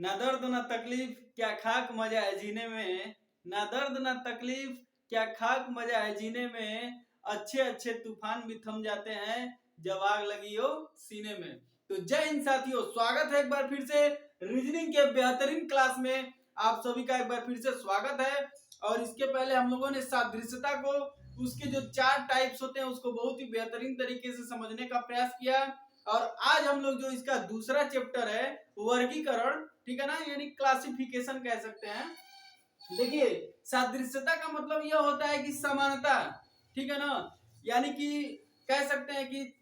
ना दर्द ना तकलीफ क्या खाक मजा है जीने में, ना दर्द ना तकलीफ क्या खाक मजा है जीने में, अच्छे अच्छे तूफान भी थम जाते हैं जब आग लगी हो सीने में। तो जय हिंद साथियों, स्वागत है एक बार फिर से रीजनिंग के बेहतरीन क्लास में। आप सभी का एक बार फिर से स्वागत है। और इसके पहले हम लोगों ने सादृश्यता को, उसके जो 4 टाइप्स होते हैं उसको बहुत ही बेहतरीन तरीके से समझने का प्रयास किया। और आज हम लोग जो इसका दूसरा चैप्टर है वर्गीकरण, ठीक है ना, यानी क्लासिफिकेशन कह सकते हैं। देखिए, सादृश्यता का मतलब यह होता है कि समानता, ठीक है ना, यानी कि कह सकते हैं कि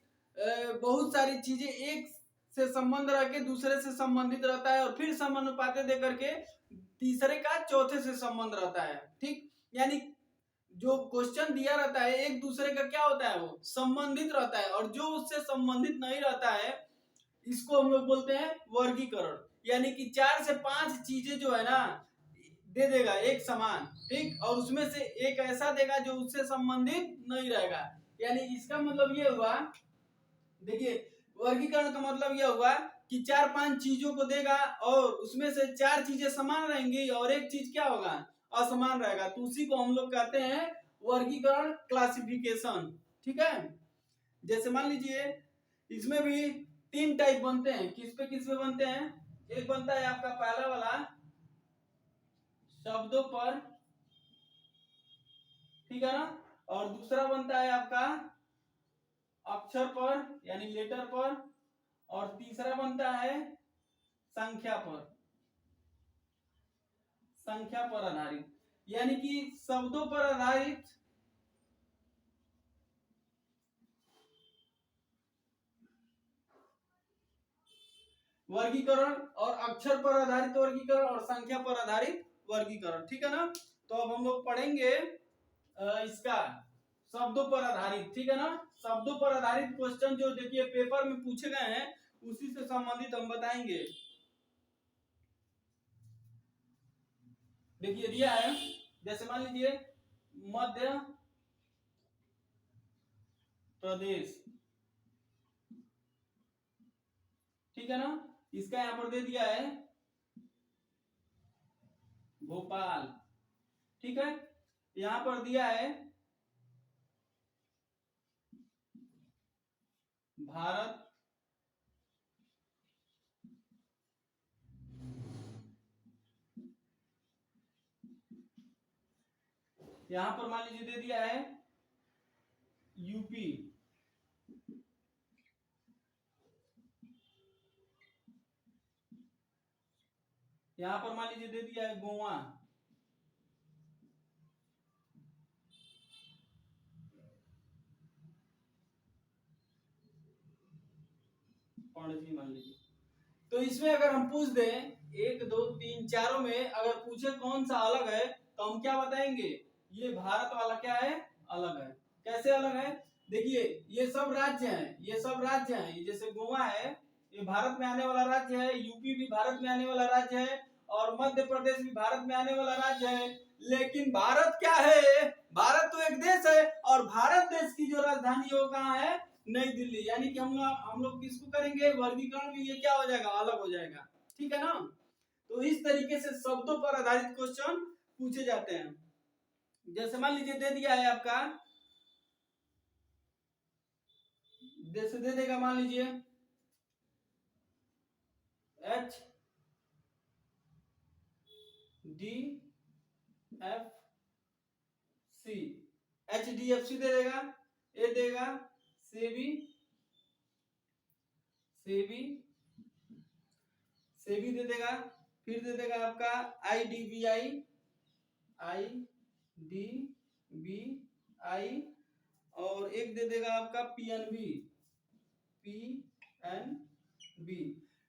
बहुत सारी चीजें एक से संबंध रह के दूसरे से संबंधित रहता है और फिर समानुपाते दे करके तीसरे का चौथे से संबंध रहता है। ठीक, यानी जो क्वेश्चन दिया रहता है एक दूसरे का क्या होता है, वो संबंधित रहता है, और जो उससे संबंधित नहीं रहता है इसको हम लोग बोलते हैं वर्गीकरण। यानी कि 4 से 5 चीजें जो है ना दे देगा एक समान, ठीक, और उसमें से एक ऐसा देगा जो उससे संबंधित नहीं रहेगा। यानी इसका मतलब ये हुआ, देखिए वर्गीकरण का मतलब यह हुआ कि 4-5 चीजों को देगा और उसमें से 4 चीजें समान रहेंगी और एक चीज क्या होगा, असमान रहेगा। तो उसी को हम लोग कहते हैं वर्गीकरण, क्लासिफिकेशन। ठीक है, जैसे मान लीजिए इसमें भी 3 टाइप बनते हैं। किस पे बनते हैं? एक बनता है आपका पहला वाला शब्दों पर, ठीक है ना, और दूसरा बनता है आपका अक्षर पर यानी लेटर पर, और तीसरा बनता है संख्या पर, संख्या पर आधारित, यानी कि शब्दों पर आधारित वर्गीकरण, और अक्षर पर आधारित वर्गीकरण, और संख्या पर आधारित वर्गीकरण। ठीक है ना। तो अब हम लोग पढ़ेंगे इसका शब्दों पर आधारित, ठीक है ना। शब्दों पर आधारित क्वेश्चन जो देखिए पेपर में पूछे गए हैं उसी से संबंधित हम बताएंगे। देखिए दिया है, जैसे मान लीजिए मध्य प्रदेश, ठीक है ना, इसका यहां पर दे दिया है भोपाल, ठीक है, यहां पर दिया है भारत, यहां पर मान लीजिए दे दिया है यूपी, यहां पर मान लीजिए दे दिया है गोवा, पणजी मान लीजिए। तो इसमें अगर हम पूछ दें 1 2 3 चारों में अगर पूछे कौन सा अलग है तो हम क्या बताएंगे, ये भारत वाला क्या है, अलग है। कैसे अलग है? देखिए ये सब राज्य हैं, ये सब राज्य हैं, जैसे गोवा है ये भारत में आने वाला राज्य है, यूपी भी भारत में आने वाला राज्य है, और मध्य प्रदेश भी भारत में आने वाला राज्य है। लेकिन भारत क्या है, भारत तो एक देश है, और भारत देश की जो राजधानी है वो कहाँ है, नई दिल्ली। यानी कि हम लोग किसको करेंगे वर्गीकरण में, ये क्या हो जाएगा, अलग हो जाएगा। ठीक है ना। तो इस तरीके से शब्दों पर आधारित क्वेश्चन पूछे जाते हैं। जैसे मान लीजिए दे दिया है आपका, जैसे दे देगा मान लीजिए H D F C, H D F C दे देगा, ए देगा सेबी, सेबी, सेबी दे देगा, फिर दे देगा आपका I D B I, I D B I, और एक दे देगा आपका पीएनबी, पीएनबी,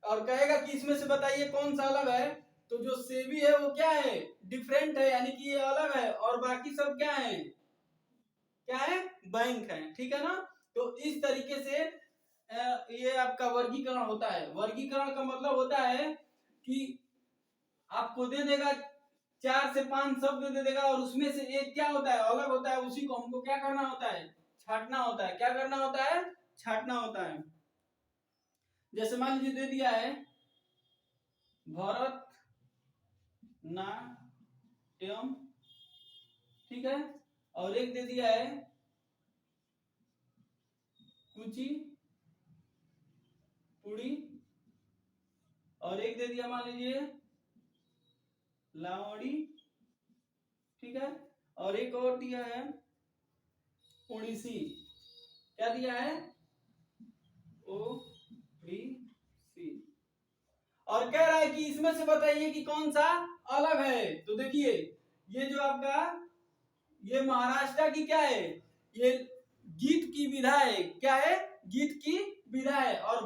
और कहेगा कि इसमें से बताइए कौन सा अलग है। तो जो सेबी है वो क्या है, डिफरेंट है, यानी कि ये अलग है, और बाकी सब क्या है, क्या है, बैंक है। ठीक है ना। तो इस तरीके से ये आपका वर्गीकरण होता है। वर्गीकरण का मतलब होता है कि आपको दे देगा 4 से 5 शब्द दे देगा और उसमें से एक क्या होता है, अलग होता है, उसी को हमको क्या करना होता है, छांटना होता है। क्या करना होता है, छांटना होता है। जैसे मान लीजिए दे दिया है भरतनाट्यम, ठीक है। और एक दे दिया है कुचिपुड़ी, और एक दे दिया मान लीजिए लावड़ी, ठीक है। और एक और दिया है ओडिसी, क्या दिया है ओडिसी। और कह रहा है कि इसमें से बताइए कि कौन सा अलग है। तो देखिए ये जो आपका ये महाराष्ट्र की क्या है, ये गीत की विधा है, क्या है गीत की विधा है। और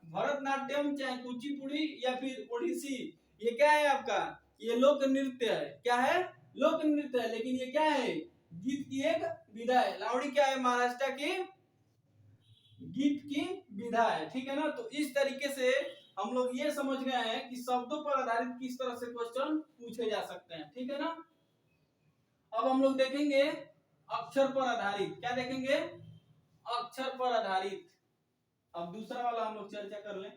भरतनाट्यम चाहे कुचिपुड़ी या फिर ओडिसी, ये क्या है आपका, ये लोक नृत्य है, क्या है लोक नृत्य है, लेकिन ये क्या है गीत की एक विधा है। लावड़ी क्या है महाराष्ट्र की गीत की विधा है, ठीक है ना। तो इस तरीके से हम लोग ये समझ गए हैं कि शब्दों पर आधारित किस तरह से क्वेश्चन पूछे जा सकते हैं, ठीक है ना। अब हम लोग देखेंगे अक्षर पर आधारित, क्या देखेंगे अक्षर पर आधारित। अब दूसरा वाला हम लोग चर्चा कर लें।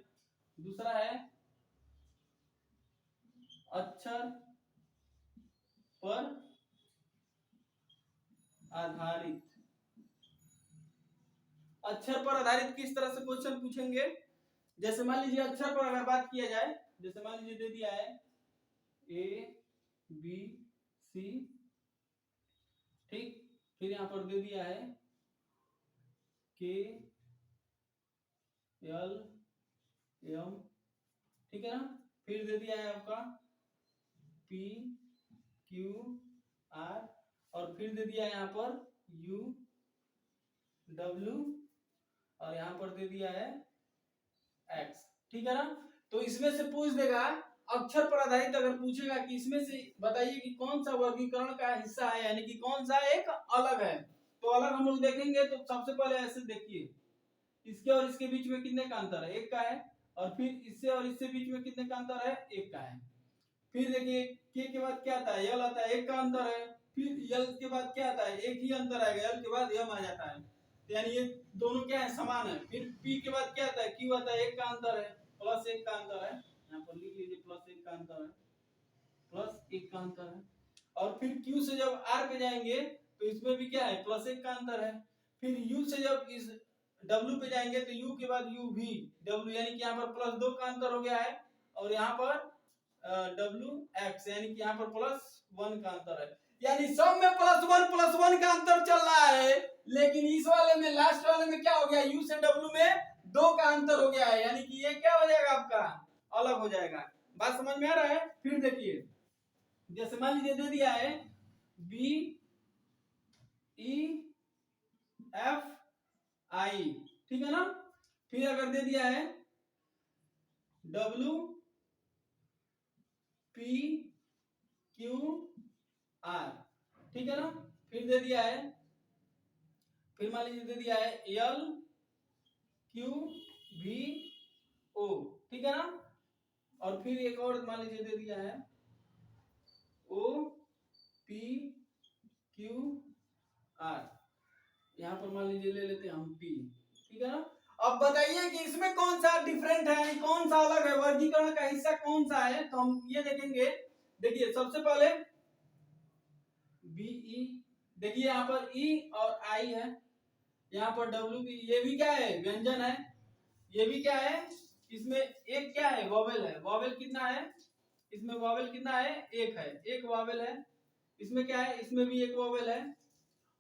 दूसरा है अक्षर पर आधारित। अक्षर पर आधारित किस तरह से क्वेश्चन पूछेंगे, जैसे मान लीजिए अक्षर पर अगर बात किया जाए, जैसे मान लीजिए दे दिया है ए बी सी, ठीक। फिर यहां पर दे दिया है के एल एम, ठीक है ना। फिर दे दिया है आपका पी क्यू आर, और फिर दे दिया है यहाँ पर यू डब्ल्यू, और यहाँ पर दे दिया है एक्स, ठीक है ना। तो इसमें से पूछ देगा अक्षर पर आधारित, अगर पूछेगा कि इसमें से बताइए कि कौन सा वर्गीकरण का हिस्सा है, यानी कि कौन सा एक अलग है। तो अलग हम लोग देखेंगे, तो सबसे पहले ऐसे देखिए इसके और इसके बीच में कितने का अंतर है, एक का है। और फिर इससे और इससे बीच में कितने का अंतर है, एक का है। फिर देखिए के बाद क्या आता है, यल आता है, एक का अंतर है। फिर यल के बाद क्या आता है, एक ही अंतर आएगा, यल के बाद यम आ जाता है, तो यानी ये दोनों क्या है समान है। फिर पी के बाद क्या आता है, क्यू आता है, एक का अंतर है, प्लस एक का अंतर है, यहाँ पर लिख लीजिए प्लस एक का अंतर है, प्लस एक का अंतर है। और फिर क्यू से जब आर पे जाएंगे तो इसमें भी क्या है प्लस एक का अंतर है। फिर यू से जब इस डब्ल्यू पे जाएंगे तो यू के बाद यू भी डब्ल्यू, यानी कि यहाँ पर प्लस दो का अंतर हो गया है। और यहाँ पर डब्ल्यू एक्स, यानी कि यहाँ पर प्लस वन का अंतर है। यानी सब में प्लस वन का अंतर चल रहा है, लेकिन इस वाले में लास्ट वाले में क्या हो गया, यू से डब्ल्यू में दो का अंतर हो गया है, यानी कि ये क्या हो जाएगा आपका अलग हो जाएगा। बात समझ में आ रहा है। फिर देखिए जैसे मान लीजिए दे दिया है बी ई एफ आई, ठीक है ना। फिर अगर दे दिया है डब्ल्यू पी क्यू आर, ठीक है ना। फिर दे दिया है, फिर मान लीजिए दे दिया है एल क्यू वी ओ, ठीक है ना। और फिर एक और मान लीजिए दे दिया है ओ पी क्यू आर, यहाँ पर मान लीजिए ले लेते हैं हम पी, ठीक है ना। अब बताइए कि इसमें कौन सा डिफरेंट है, कौन सा अलग है, वर्गीकरण का हिस्सा कौन सा है। तो हम ये देखेंगे। देखिए सबसे पहले बीई, देखिए यहाँ पर ई और आई है, यहाँ पर डब्ल्यू भी, ये भी क्या है व्यंजन है, ये भी क्या है, इसमें एक क्या है वॉवेल है। वॉवेल कितना है, इसमें वॉवेल कितना है, एक है, एक वॉवेल है। इसमें क्या है, इसमें भी एक वॉवेल है,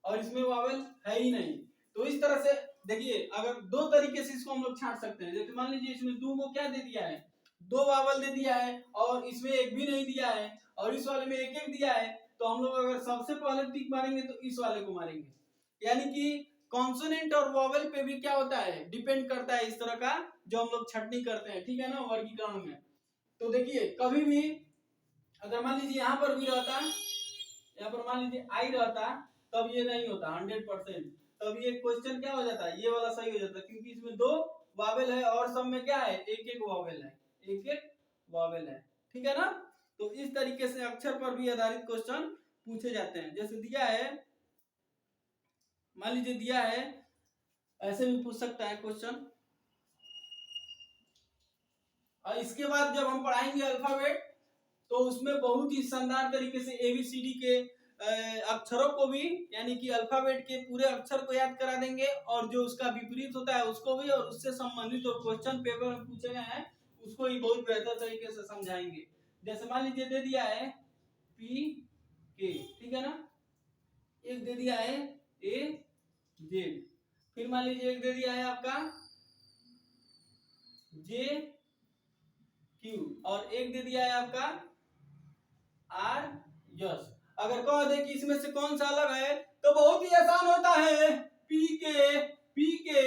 और इसमें वॉवेल है ही नहीं। तो इस तरह से देखिए अगर दो तरीके से इसको हम लोग छांट सकते हैं। जैसे मान लीजिए इसमें दो को क्या दे दिया है, दो वॉवेल दे दिया है, और इसमें एक भी नहीं दिया है, और इस वाले में एक एक दिया है। तो हम लोग अगर सबसे पहले टिक मारेंगे तो इस वाले को मारेंगे। यानी कि कॉन्सोनेंट और वॉवेल पे भी क्या होता है, डिपेंड करता है इस तरह का जो हम लोग छटनी करते हैं, ठीक है ना, वर्गीकरण में। तो देखिए कभी भी अगर मान लीजिए यहाँ पर भी रहता, यहाँ पर मान लीजिए आई रहता, तब ये नहीं होता 100%, तब ये क्वेश्चन क्या हो जाता है, ये वाला सही हो जाता, क्योंकि इसमें दो वावेल है और सब में क्या है एक एक वावेल है, एक एक वावेल है, ठीक है ना। तो इस तरीके से अक्षर पर भी आधारित क्वेश्चन पूछे जाते हैं। जैसे दिया है, मान लीजिए दिया है, ऐसे भी पूछ सकता है क्वेश्चन। और इसके बाद जब हम पढ़ाएंगे अल्फाबेट तो उसमें बहुत ही शानदार तरीके से एबीसीडी के अक्षरों को भी यानी कि अल्फाबेट के पूरे अक्षर को याद करा देंगे और जो उसका विपरीत होता है उसको भी और उससे संबंधित जो क्वेश्चन पेपर में पूछे गए हैं उसको ही बहुत बेहतर तरीके से समझाएंगे। जैसे मान लीजिए दे दिया है पी के, ठीक है ना, एक दे दिया है ए जेड, फिर मान लीजिए एक दे दिया है आपका जे क्यू और एक दे दिया है आपका आर यस। अगर कह दे कि इसमें से कौन सा अलग है तो बहुत ही आसान होता है, पी के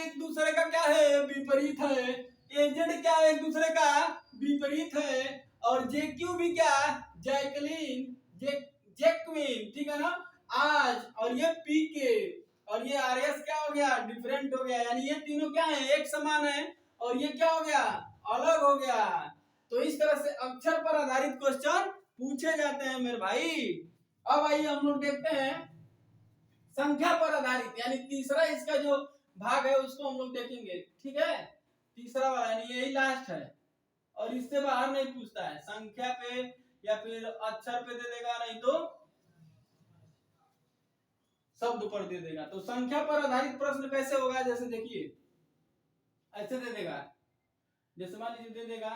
एक दूसरे का क्या है विपरीत है, एजेड क्या है एक दूसरे का विपरीत है और जे क्यू भी क्या जैकलीन जैक्विन, ठीक है ना आज, और ये पी के और ये आर एस क्या हो गया डिफरेंट हो गया, यानी ये तीनों क्या है एक समान है और ये क्या हो गया अलग हो गया। तो इस तरह से अक्षर पर आधारित क्वेश्चन पूछे जाते हैं मेरे भाई। अब आइए हम लोग देखते हैं संख्या पर आधारित, यानी तीसरा इसका जो भाग है उसको हम लोग देखेंगे, ठीक है, तीसरा वाला यानी यही लास्ट है और इससे बाहर नहीं पूछता है, संख्या पे या फिर अक्षर पे दे देगा नहीं तो शब्द पर दे देगा। तो संख्या पर आधारित प्रश्न कैसे होगा, जैसे देखिए ऐसे दे देगा, जैसे मान लीजिए दे देगा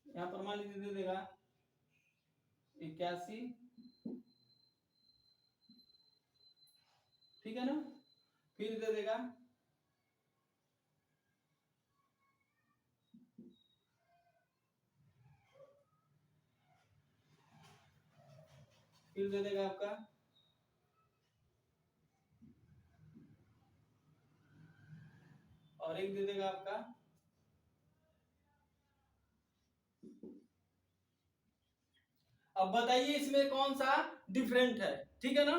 यहाँ पर मान लीजिए दे देगा 81, ठीक है ना, फिर दे देगा फिर दे देगा आपका और एक दे देगा आपका अब बताइए इसमें कौन सा डिफरेंट है, ठीक है ना।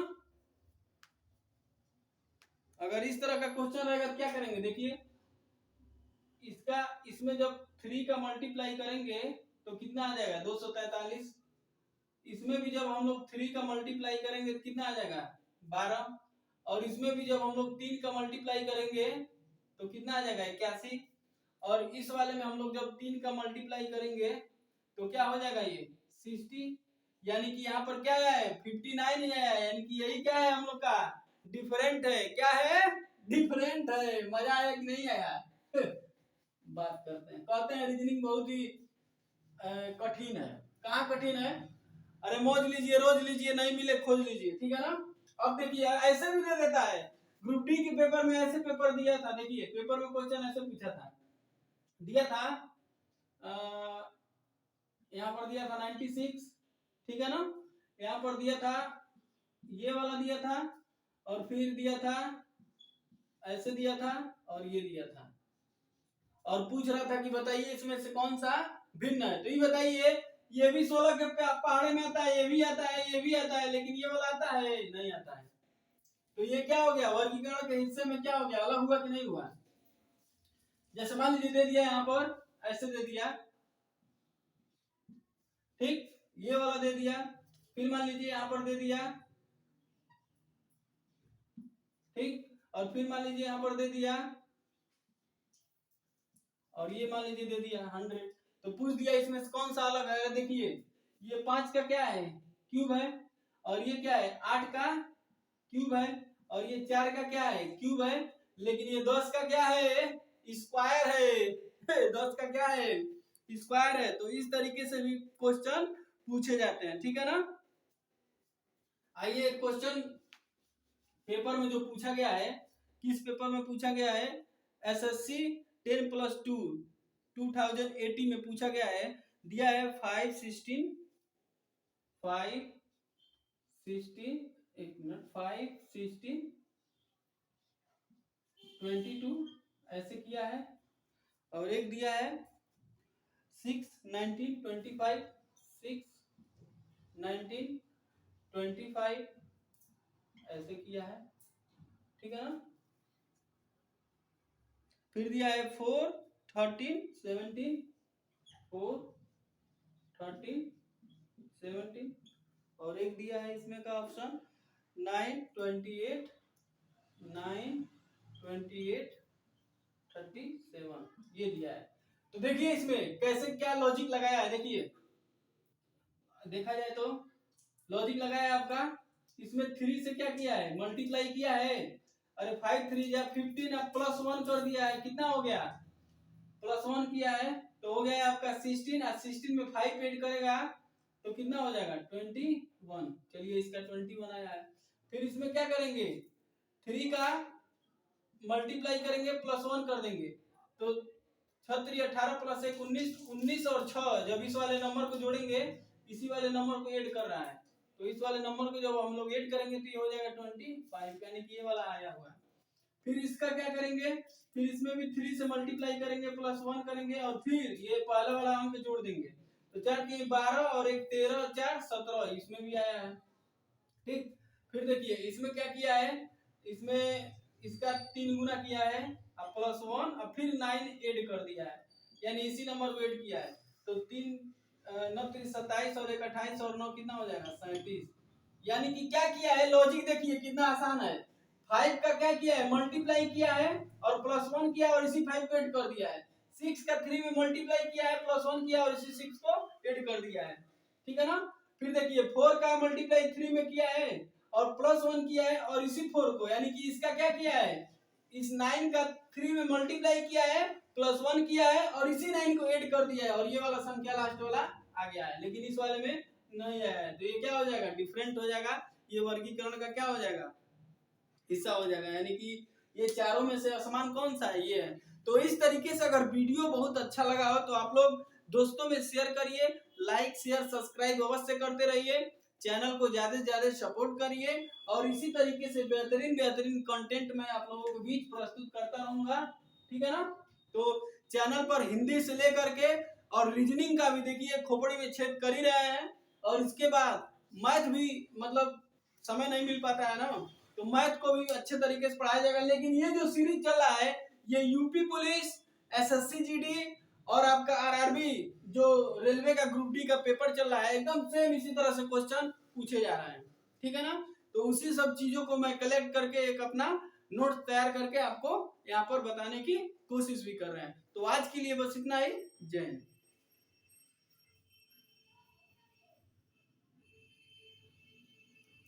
अगर इस तरह का क्वेश्चन रहेगा तो क्या करेंगे, देखिए इसका इसमें जब 3 का मल्टीप्लाई करेंगे तो कितना आ जाएगा 243, इसमें भी जब हम लोग 3 का मल्टीप्लाई करेंगे तो कितना आ जाएगा 12 और इसमें भी जब हम लोग 3 का मल्टीप्लाई करेंगे तो कितना आ जाएगा 81 और इस वाले में हम लोग जब 3 का मल्टीप्लाई करेंगे तो क्या हो जाएगा ये 60, यानी कि यहाँ पर क्या आया है 59 नहीं आया है, यानी कि यही क्या है हम लोग का डिफरेंट है, क्या है डिफरेंट है। मजा आया कि नहीं आया बात करते हैं, कहते हैं रीजनिंग बहुत ही कठिन है, कहाँ कठिन है, अरे मौज लीजिए रोज लीजिए नहीं मिले खोज लीजिए, ठीक है ना। अब देखिए ऐसे भी दे देता है, ग्रुप डी के पेपर में ऐसे पेपर दिया था, देखिए पेपर में क्वेश्चन ऐसे पूछा था, दिया था यहाँ पर दिया था 96, ठीक है ना, यहाँ पर दिया था ये वाला दिया था और फिर दिया था ऐसे दिया था और ये दिया था और पूछ रहा था कि बताइए इसमें से कौन सा भिन्न है। तो ये बताइए ये भी 16 के पहाड़े में आता है, ये भी आता है, ये भी आता है, लेकिन ये वाला आता है नहीं आता है। तो ये क्या हो गया वर्गीकरण के हिस्से में क्या हो गया अलग हुआ कि नहीं हुआ। जैसे मान लीजिए दे दिया यहाँ पर ऐसे दे दिया, ठीक, ये वाला दे दिया, फिर मान लीजिए यहाँ पर दे दिया, ठीक, और फिर मान लीजिए यहाँ पर दे दिया और ये मान लीजिए दे दिया 100। तो पूछ दिया इसमें से कौन सा अलग है, देखिए ये 5 का क्या है क्यूब है और ये क्या है 8 का क्यूब है और ये 4 का क्या है क्यूब है, लेकिन ये 10 का क्या है स्क्वायर है 10 का क्या है स्क्वायर है। तो इस तरीके से भी क्वेश्चन पूछे जाते हैं, ठीक है ना। आइए क्वेश्चन पेपर में जो पूछा गया है, किस पेपर में पूछा गया है, एसएससी 10+2 2080 में पूछा गया है, दिया है 5 16 एक मिनट 5 16 22 ऐसे किया है और एक दिया है 6 19 25 6 19 25 ऐसे किया है, ठीक है ना। फिर दिया है 4 13 17 4 13 17 और एक दिया है इसमें का ऑप्शन 9 28 9 28 37 ये दिया है। तो देखिए इसमें कैसे क्या लॉजिक लगाया है, देखिए देखा जाए तो लॉजिक लगाया है आपका, इसमें 3 से क्या किया है, मल्टीप्लाई किया है। अरे 5 3 या 15 अब +1 कर दिया है, कितना हो गया, +1 किया है तो हो गया आपका 16 और 16 में 5 ऐड करेगा तो कितना हो जाएगा 21। चलिए इसका 21 आया है। फिर इसमें क्या करेंगे, 3 का मल्टीप्लाई करेंगे +1 कर देंगे तो 6 3 18 + 1 19, 19 और 6 जब इस वाले नंबर को जोड़ेंगे, इसी वाले नंबर को ऐड कर रहा है तो इस वाले नंबर को जब हम लोग ऐड करेंगे तो ये हो जाएगा 25, यानी कि ये वाला आया हुआ है। फिर इसका क्या करेंगे, फिर इसमें भी 3 से मल्टीप्लाई करेंगे +1 करेंगे और फिर ये पहला वाला अंक जोड़ देंगे तो 4 के 12 और 1 13 4 17 इसमें भी आया है। ठीक, फिर देखिए इसमें क्या किया है, इसमें इसका 3 गुना किया है और +1 और फिर 9 ऐड कर दिया है, यानी इसी नंबर को ऐड किया है तो 3 9 3 27 और 1 28 और 9 कितना हो जाएगा 37। यानी कि क्या किया है, लॉजिक देखिए कितना आसान है। 5 का क्या किया है, मल्टीप्लाई किया है और +1 किया और इसी 5 को ऐड कर दिया है। 6 का 3 में मल्टीप्लाई किया है, +1 किया और इसी 6 को ऐड कर दिया है, ठीक है ना। फिर देखिए 4 का मल्टीप्लाई 3 में किया है और +1 किया है और इसी 4 को, यानी कि इसका क्या किया है, इस 9 का 3 में मल्टीप्लाई किया है, +1 किया है और इसी 9 को ऐड कर दिया है और ये वाला संख्या लास्ट वाला आ गया है, लेकिन इस वाले में नहीं आया है तो ये क्या हो जाएगा, डिफरेंट हो जाएगा, ये वर्गीकरण का क्या हो जाएगा, हिस्सा हो जाएगा, यानी कि ये चारों में से असमान कौन सा है, ये है। तो इस तरीके से अगर वीडियो बहुत अच्छा लगा हो तो आप लोग दोस्तों में शेयर करिए, लाइक शेयर सब्सक्राइब अवश्य करते रहिए, चैनल को ज्यादा से ज्यादा सपोर्ट करिए और इसी तरीके से बेहतरीन बेहतरीन कंटेंट मैं आप लोगों के बीच प्रस्तुत करता रहूंगा, ठीक है ना। तो चैनल पर हिंदी से लेकर के और रीजनिंग का भी देखिए खोपड़ी में छेद कर ही रहे हैं और इसके बाद मैथ भी, मतलब समय नहीं मिल पाता है ना, तो मैथ को भी अच्छे तरीके से पढ़ाया जाएगा। लेकिन ये जो सीरीज चल रहा है ये यूपी पुलिस, एसएससी जीडी और आपका आरआरबी जो रेलवे का ग्रुप डी का पेपर चल रहा है, एकदम सेम इसी तरह से क्वेश्चन पूछे जा रहे हैं, ठीक है ना। तो उसी सब चीजों को मैं कलेक्ट करके एक अपना नोट तैयार करके आपको यहाँ पर बताने की कोशिश भी कर रहे हैं। तो आज के लिए बस इतना ही, जय हिंद।